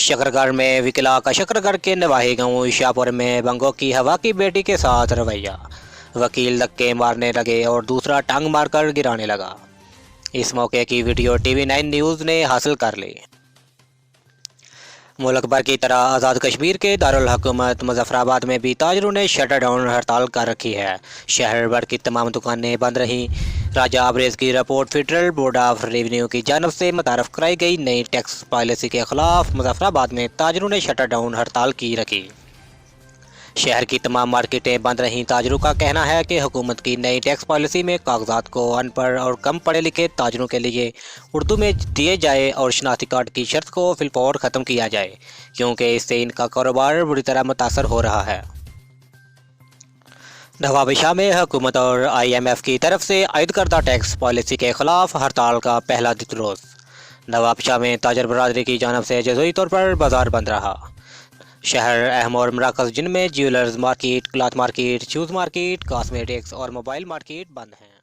शकरगढ़ में विकला का शकरगढ़ के नवाही गांव शाहपुर में बंगों की हवा की बेटी के साथ रवैया, वकील धक्के मारने लगे और दूसरा टांग मारकर गिराने लगा। इस मौके की वीडियो TV9 न्यूज़ ने हासिल कर ली। मुल्क भर की तरह आज़ाद कश्मीर के दारुल हुकूमत मुजफ्फराबाद में भी ताजरों ने शटर डाउन हड़ताल कर रखी है। शहर भर की तमाम दुकानें बंद रहीं। राजा आबरेज की report federal board of revenue की जानब से मुतारफ़ कराई गई नई टैक्स पॉलिसी के खिलाफ मुजफ्फराबाद में ताजरों ने शटर डाउन हड़ताल की रखी। शहर की तमाम मार्केटें बंद रहीं। ताजरों का कहना है कि हुकूमत की नई टैक्स पॉलिसी में कागजात को अनपढ़ और कम पढ़े लिखे ताजरों के लिए उर्दू में दिए जाए और शनाख्ती कार्ड की शर्त को फिलफौर ख़त्म किया जाए, क्योंकि इससे इनका कारोबार बुरी तरह मुतासर हो रहा है। नवाबशाह में हुकूमत और IMF की तरफ से आयद करदा टैक्स पॉलिसी के खिलाफ हड़ताल का पहला रोज़। नवाबशाह में ताजर बरादरी की जानब से जज़ोई तौर पर बाजार बंद रहा। शहर अहम और मराकज़ जिनमें jewellers market, cloth market, shoes market, cosmetics और मोबाइल मार्केट बंद हैं।